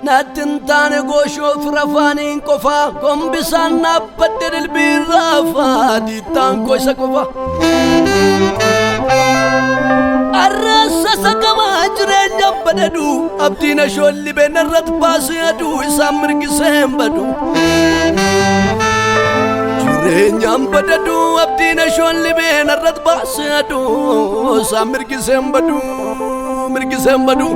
Natintane gosho frafani kofa kombisana patel birafa ditan ko sakofa arrasa sakama jre jabadadu abdina sholli benarat pasadu isamrgi sembadu jre jambadadu abdina sholli benarat pasadu isamrgi sembadu mirgi sembadu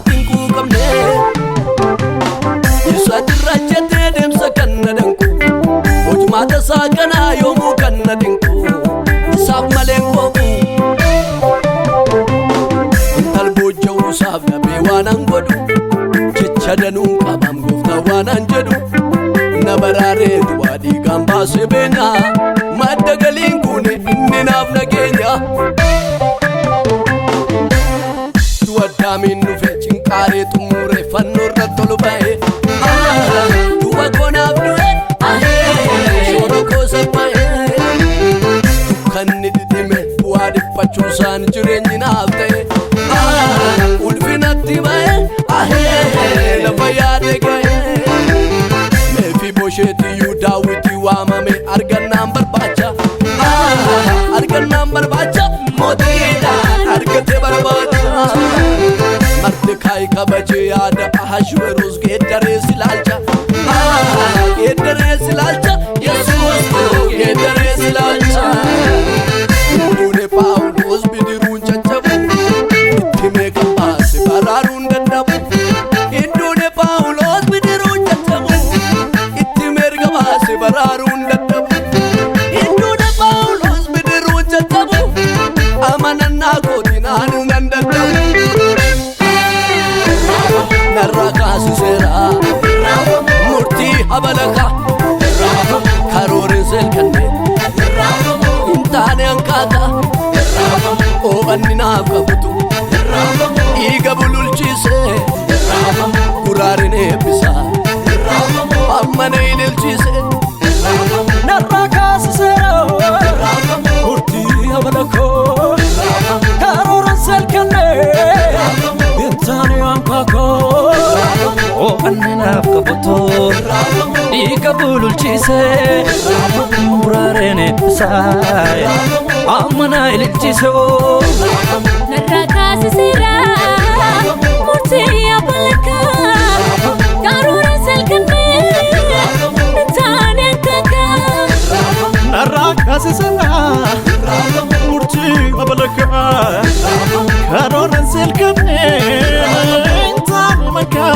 Tinku kamne isa dirajete dem sakanna danku ojmata sakana yomu kanna dinku sab malengo talbojo sab nabe wanan godu chechadanu kabam gofta wanan jedu nabarare duwadi gamba sebena madagalin kune ninaf nagenya duwadamin nufechin kare tumure fanur ratolu bae duwa kona abdue shoro ko sapae kanni dime wadi pachusan jirenyi nafte ulfinati bae la bayade gae mefi bosheti yudawiti wamame argan number bacha modina argate barbacha marde kai kabaje yada ahashwerus gedare silalcha Yesuus gedare silalcha ule Paulos bidirun chachabu itime kabase bararun dandabu indune Paulos bidirun chachabu itime kabase bararun dandabu indune Paulos bidirun chachabu amanana godinanu dandabu narraqas sera murti abalaka karorin selkanne intane ankaka o annina qabutu iga bululchise kurarine bisa amane ilchise narraqas sera murti abalaka karorin selkanne intane ankaka o annina qabutu iga bululchise kurarine bisa amane ilchise narraqas sera murti abalaka karorin selkanne intane ankaka narraqas sera murti abalaka karorin selkanne intane ankaka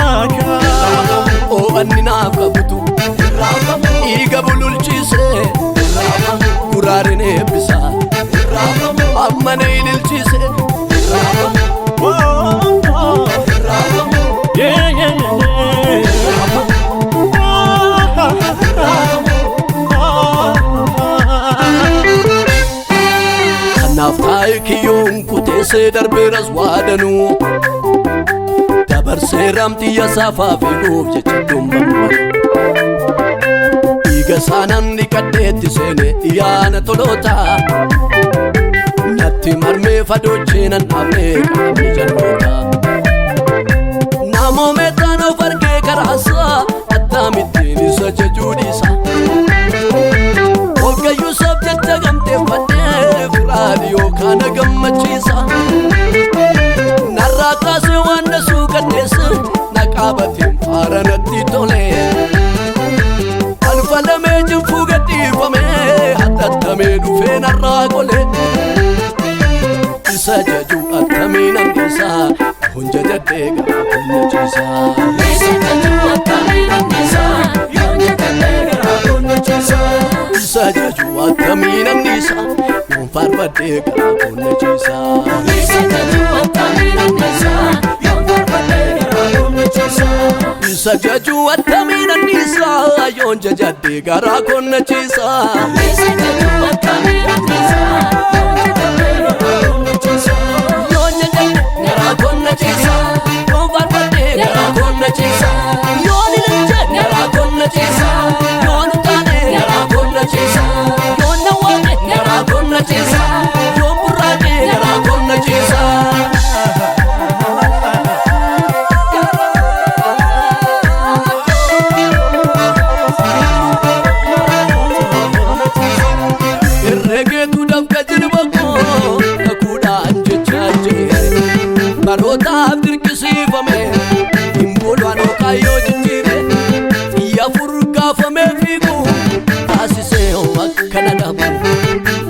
o annina qabutu iga bululchise kurarine bisa amane ilchise naftai kiyon kutese darberas wadanu dabar seramti yasafa figuf jechidum bambadu iga sanan dikadeti sene iyana tolota natti marme fadochina name kamni jannota namo metano farge karasa attamitini sajudisa olga yusuf jagagamte fadde radio kana gammachisa narraqas wanda suqates naqabatin faranati tole alfalame jufugati fame hatta me dufe narraqole isaja jaju akkamiin annisaa yoon jajadhee garaa koonna ciisaa. Isa jaju akkamiin annisaa yoon jajadhee garaa koonna ciisaa. Isa jaju akkamiin annisaa yoon faarfadhee garaa koonna ciisaa. Isa jaju akkamiin annisaa yoon faarfadhee garaa koonna ciisaa. Isa jaju akkamiin annisaa yoon jajadhee garaa koonna ciisaa. Isa jaju akkamiin annisaa yoon jajadhee garaa koonna ciisaa. Yoon jajadhee garaa koonna ciisaa. Yoon faarfadhee garaa koonna ciisaa. Yoon ililchee garaa koonna ciisaa. Yoon utaalee garaa koonna ciisaa. Yoon nawwaaqee garaa koonna ciisaa. Yoon burraaqee garaa koonna ciisaa. Herregeetu dafqa jilba koo dhaquudhaan jechaa jire barootaaf dirqisiifame himboodhaan hooqaayyoo jijjiire xiyya furgaafamee fiigu taasisee akkana dhabu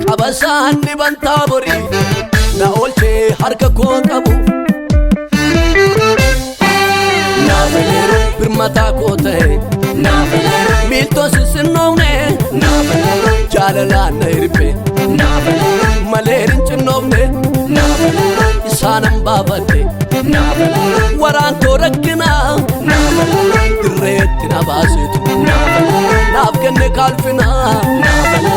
qabasaan dhibantaa borii na oolchee harka koo qabu naafeleeroo birmataa koo ta'e Naafeleeroo miiltoo sissinnoofne naafeleeroo jaalalaan na hirbe naafeleeroo malee hin cinnoofne naafeleeroo isaanan baafadhe naafeleeroo waraantoo rakkinaa naafeleeroo dirreetti na baasetu naafeleeroo naaf kenne kaalfinaa naafeleeroo